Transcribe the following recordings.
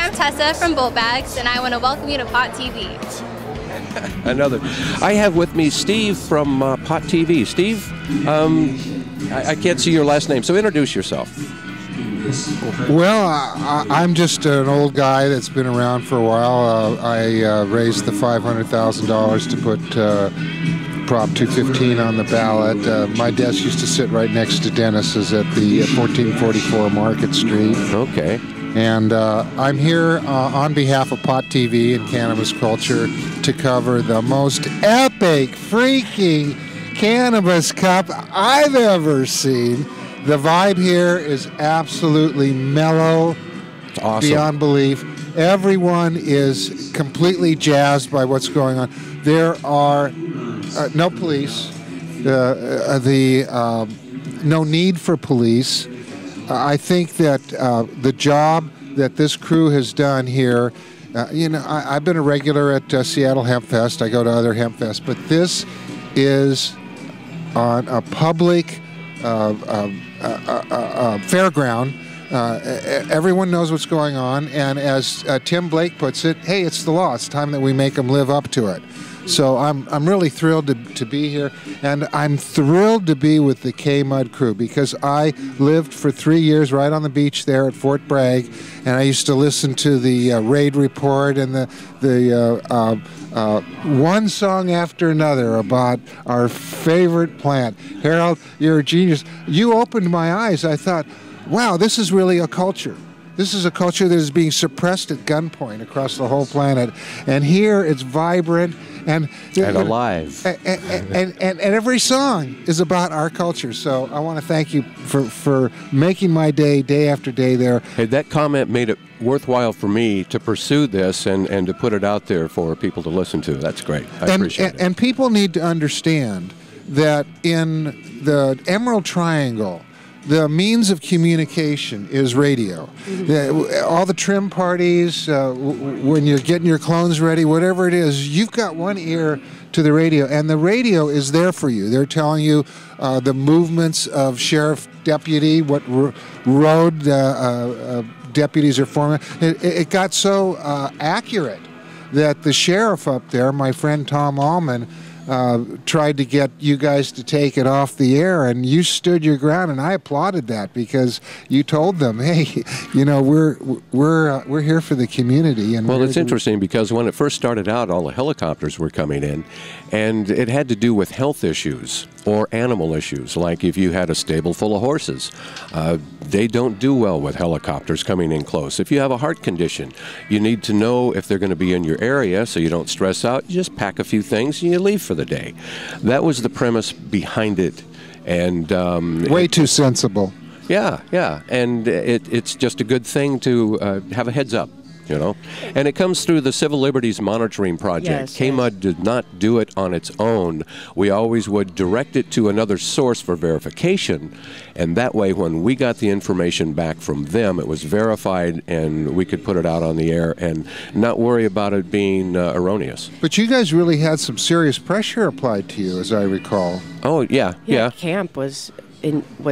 I'm Tessa from Bolt Bags, and I want to welcome you to Pot TV. Another. I have with me Steve from Pot TV. Steve, I can't see your last name, so introduce yourself. Well, I'm just an old guy that's been around for a while. I raised the $500,000 to put Prop 215 on the ballot. My desk used to sit right next to Dennis's at the 1444 Market Street. Okay. And I'm here on behalf of Pot TV and Cannabis Culture to cover the most epic freaking Cannabis Cup I've ever seen. The vibe here is absolutely mellow, awesome, beyond belief. Everyone is completely jazzed by what's going on. There are no police, no need for police. I think that the job that this crew has done here, I've been a regular at Seattle Hemp Fest. I go to other Hemp Fests, but this is on a public fairground. Everyone knows what's going on, and as Tim Blake puts it, hey, it's the law. It's time that we make them live up to it. So I'm really thrilled to be here, and I'm thrilled to be with the KMUD crew because I lived for 3 years right on the beach there at Fort Bragg, and I used to listen to the raid report and the one song after another about our favorite plant. Harold, you're a genius. You opened my eyes. I thought, wow, this is really a culture. This is a culture that is being suppressed at gunpoint across the whole planet. And here it's vibrant and alive. And every song is about our culture. So I want to thank you for making my day after day there. Hey, that comment made it worthwhile for me to pursue this and to put it out there for people to listen to. That's great. I appreciate it. And people need to understand that in the Emerald Triangle, the means of communication is radio. Mm-hmm. All the trim parties, when you're getting your clones ready, whatever it is, you've got one ear to the radio, and the radio is there for you. They're telling you the movements of sheriff deputy, what road deputies are forming. It got so accurate that the sheriff up there, my friend Tom Allman, tried to get you guys to take it off the air, and you stood your ground, and I applauded that because you told them, hey, we're here for the community. And well, it's interesting because when it first started out, all the helicopters were coming in, and it had to do with health issues or animal issues, like if you had a stable full of horses. They don't do well with helicopters coming in close. If you have a heart condition, you need to know if they're going to be in your area so you don't stress out. You just pack a few things and you leave for the day. That was the premise behind it. And way too sensible. Yeah, and it's just a good thing to have a heads up. And it comes through the Civil Liberties Monitoring Project. Yes, KMUD did not do it on its own. We always would direct it to another source for verification, and that way when we got the information back from them, it was verified and we could put it out on the air and not worry about it being erroneous. But you guys really had some serious pressure applied to you, as I recall. Oh, yeah. Camp was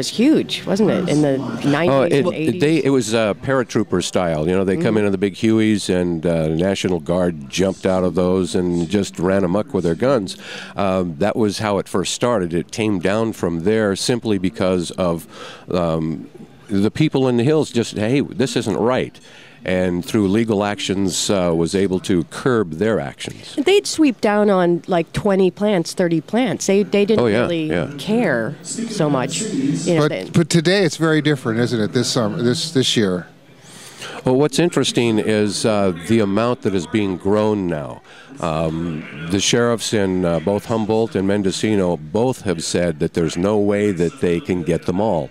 huge, wasn't it, in the 90s and 80s? It was paratrooper style. They come in the big Hueys, and National Guard jumped out of those and just ran amok with their guns. That was how it first started. It came down from there simply because of the people in the hills just, hey, this isn't right. And through legal actions was able to curb their actions. They'd sweep down on like 20 plants, 30 plants. They didn't really care so much. But today it's very different, isn't it, this year? Well, what's interesting is the amount that is being grown now. The sheriffs in both Humboldt and Mendocino both have said that there's no way that they can get them all.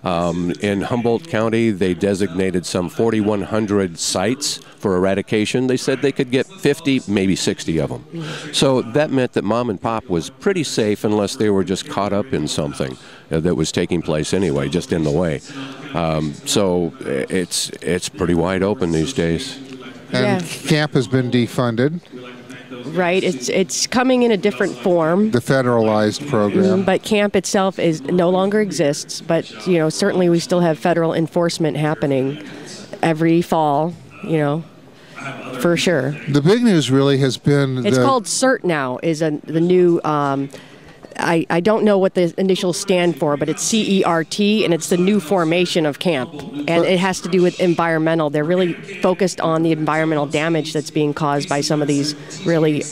In Humboldt County, they designated some 4,100 sites for eradication. They said they could get 50, maybe 60 of them. So that meant that mom and pop was pretty safe unless they were just caught up in something that was taking place anyway, just in the way. So it's pretty wide open these days. And camp has been defunded. Right, it's coming in a different form. The federalized program. But camp itself no longer exists. But certainly we still have federal enforcement happening every fall. you know, for sure. The big news really has been it's called CERT now, is the new, I don't know what the initials stand for, but it's CERT, and it's the new formation of camp. And it has to do with environmental. They're really focused on the environmental damage that's being caused by some of these really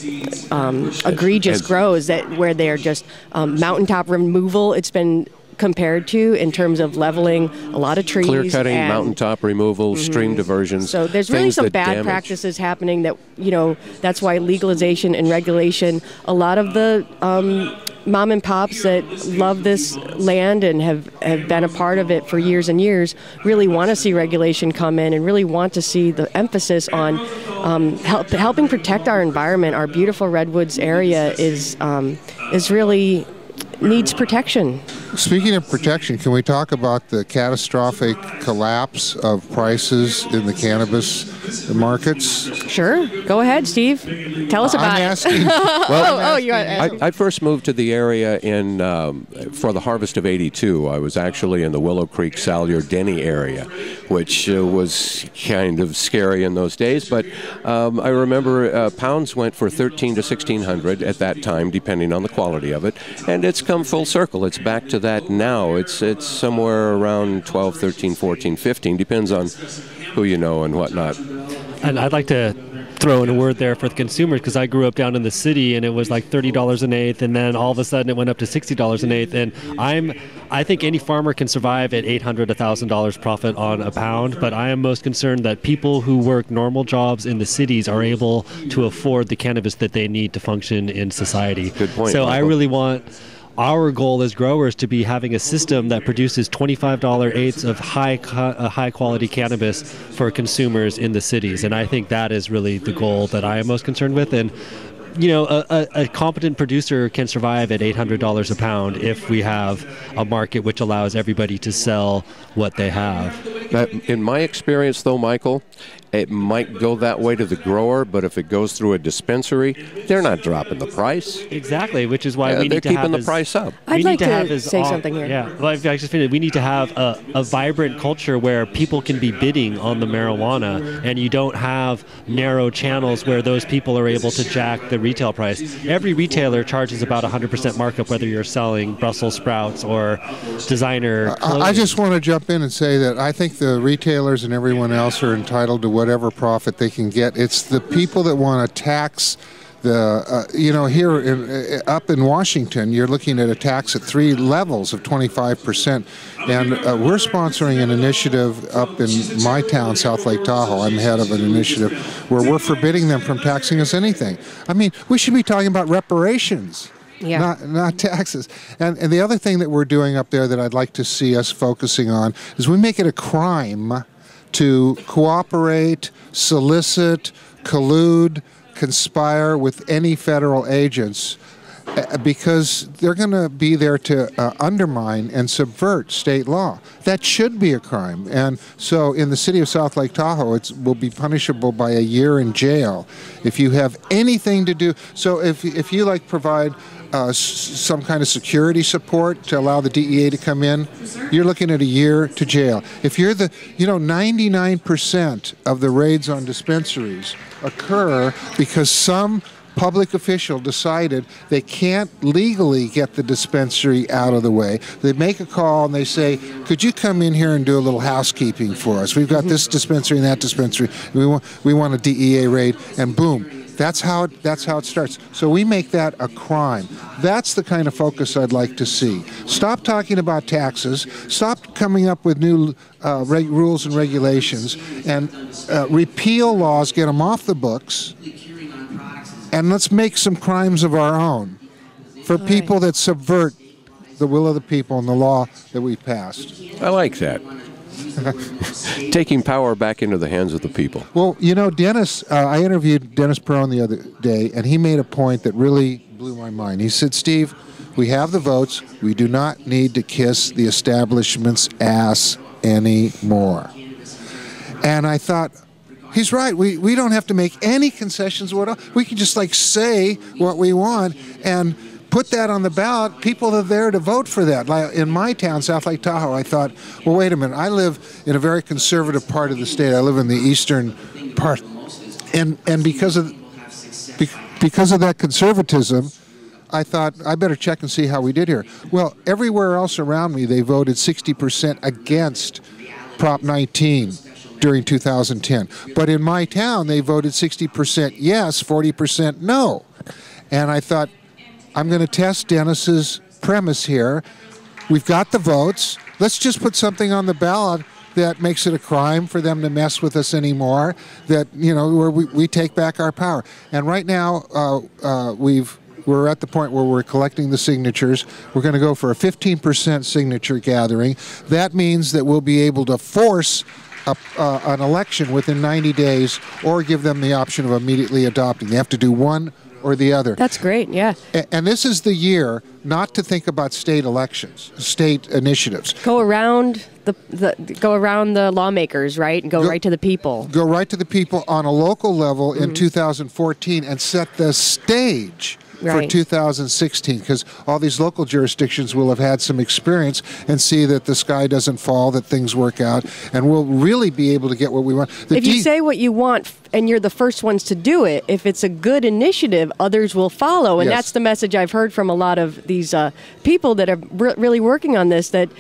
egregious grows where they're just mountaintop removal. It's been compared to in terms of leveling a lot of trees. Clear cutting, mountaintop removal, stream diversions. So there's really some bad practices happening that, you know, that's why legalization and regulation, a lot of the mom and pops that love this land and have been a part of it for years and years really want to see regulation come in and really want to see the emphasis on helping protect our environment. Our beautiful Redwoods area is really needs protection. Speaking of protection, can we talk about the catastrophic collapse of prices in the cannabis markets? Sure. Go ahead, Steve. Tell us about it. I first moved to the area for the harvest of '82. I was actually in the Willow Creek, Salyer, Denny area, which was kind of scary in those days. But I remember pounds went for $1,300 to $1,600 at that time, depending on the quality of it. And it's come full circle. It's back to that now. It's somewhere around 12, 13, 14, 15. Depends on who you know and whatnot. And I'd like to throw in a word there for the consumers, because I grew up down in the city and it was like $30 an eighth, and then all of a sudden it went up to $60 an eighth. And I think any farmer can survive at $800, $1,000 profit on a pound, but I am most concerned that people who work normal jobs in the cities are able to afford the cannabis that they need to function in society. Good point. So Michael. I really want our goal as growers to be having a system that produces $25 eighths of high quality cannabis for consumers in the cities. And I think that is really the goal that I am most concerned with. And you know, a competent producer can survive at $800 a pound if we have a market which allows everybody to sell what they have. In my experience, though, Michael, it might go that way to the grower, but if it goes through a dispensary, they're not dropping the price. Exactly, which is why we need to they're have keeping the price up. I'd like to say something here. Yeah, well, I just finished. We need to have a vibrant culture where people can be bidding on the marijuana, and you don't have narrow channels where those people are able to jack the retail price. Every retailer charges about 100% markup, whether you're selling Brussels sprouts or designer clothing. I just want to jump in and say that I think the retailers and everyone else are entitled to whatever profit they can get. It's the people that want to tax the, here up in Washington, you're looking at a tax at 3 levels of 25%. And we're sponsoring an initiative up in my town, South Lake Tahoe. I'm head of an initiative where we're forbidding them from taxing us anything. I mean, we should be talking about reparations. Yeah. Not taxes. And the other thing that we're doing up there that I'd like to see us focusing on is we make it a crime to cooperate, solicit, collude, conspire with any federal agents, because they're going to be there to undermine and subvert state law. That should be a crime. And so in the city of South Lake Tahoe, it will be punishable by a year in jail if you have anything to do. So if you provide some kind of security support to allow the DEA to come in, you're looking at a year to jail. If you're 99% of the raids on dispensaries occur because some public official decided they can't legally get the dispensary out of the way. They make a call and they say, could you come in here and do a little housekeeping for us? We've got this dispensary and that dispensary. We want a DEA raid, and boom. That's how it starts. So we make that a crime. That's the kind of focus I'd like to see. Stop talking about taxes. Stop coming up with new rules and regulations, and repeal laws, get them off the books, and let's make some crimes of our own for people that subvert the will of the people and the law that we passed. I like that. Taking power back into the hands of the people. Well, Dennis, I interviewed Dennis Perone the other day, and he made a point that really blew my mind. He said, Steve, we have the votes. We do not need to kiss the establishment's ass anymore. And I thought, he's right. We don't have to make any concessions. We can just say what we want and put that on the ballot. People are there to vote for that. Like in my town, South Lake Tahoe, I thought, well, wait a minute. I live in a very conservative part of the state. I live in the eastern part, and because of that conservatism, I thought I better check and see how we did here. Well, everywhere else around me, they voted 60% against Prop 19 during 2010. But in my town, they voted 60% yes, 40% no. And I thought, I'm going to test Dennis's premise here. We've got the votes. Let's just put something on the ballot that makes it a crime for them to mess with us anymore, that, where we take back our power. And right now, we're at the point where we're collecting the signatures. We're going to go for a 15% signature gathering. That means that we'll be able to force an election within 90 days or give them the option of immediately adopting. They have to do one or the other. That's great, yeah. And this is the year not to think about state elections, state initiatives. Go around the lawmakers, right? And go right to the people. Go right to the people on a local level in 2014 and set the stage for 2016, because all these local jurisdictions will have had some experience and see that the sky doesn't fall, that things work out, and we'll really be able to get what we want. If you say what you want and you're the first ones to do it, if it's a good initiative, others will follow. And that's the message I've heard from a lot of these people that are really working on this, that,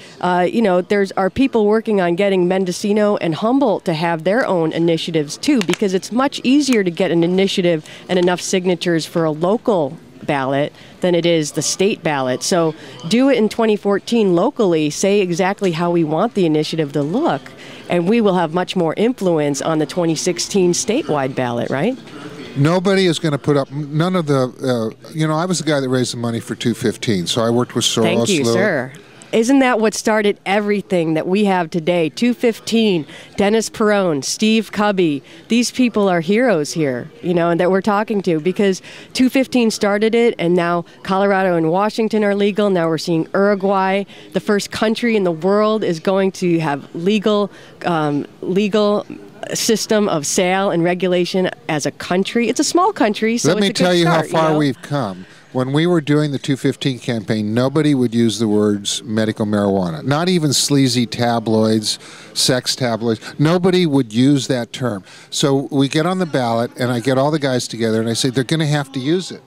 there's people working on getting Mendocino and Humboldt to have their own initiatives too, because it's much easier to get an initiative and enough signatures for a local ballot than it is the state ballot. So do it in 2014 locally, say exactly how we want the initiative to look, and we will have much more influence on the 2016 statewide ballot, right? Nobody is going to put up, none of the, I was the guy that raised the money for 215, so I worked with Soros. Thank you, sir. Isn't that what started everything that we have today? 215, Dennis Perrone, Steve Kubby. These people are heroes here, and that we're talking to, because 215 started it, and now Colorado and Washington are legal. Now we're seeing Uruguay, the first country in the world, is going to have legal system of sale and regulation as a country. It's a small country, so let me tell you how far we've come. When we were doing the 215 campaign, nobody would use the words medical marijuana. Not even sleazy tabloids, sex tabloids. Nobody would use that term. So we get on the ballot, and I get all the guys together, and I say, they're going to have to use it.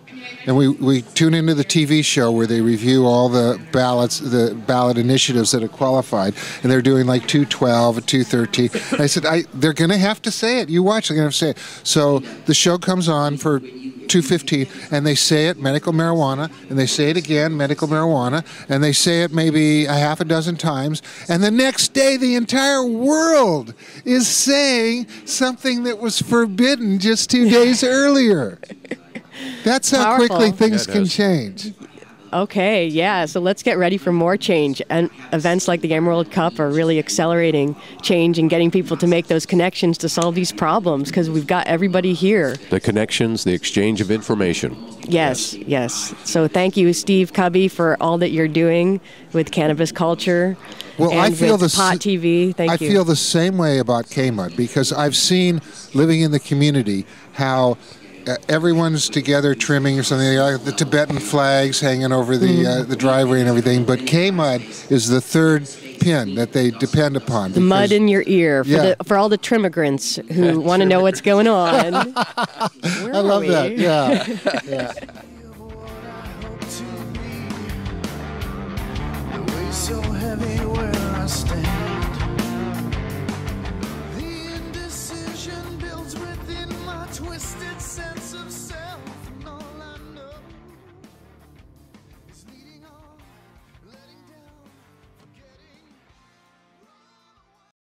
And we tune into the TV show where they review all the ballots, the ballot initiatives that have qualified, and they're doing like 212 and 213. And I said, they're going to have to say it. You watch, they're going to say it. So the show comes on for 215, and they say it, medical marijuana, and they say it again, medical marijuana, and they say it maybe a half a dozen times, and the next day the entire world is saying something that was forbidden just 2 days earlier. That's how quickly things can change. Okay, yeah, so let's get ready for more change. And events like the Emerald Cup are really accelerating change and getting people to make those connections to solve these problems, because we've got everybody here. The connections, the exchange of information. Yes. So thank you, Steve Kubby, for all that you're doing with cannabis culture. Well, and I feel with Pot TV. Thank you. I feel the same way about KMUD, because I've seen, living in the community, how everyone's together trimming or something. The Tibetan flags hanging over the driveway and everything. But KMUD is the third pin that they depend upon. The mud in your ear for all the trimmigrants who want to know what's going on. I love that. Yeah. So heavy where I stand.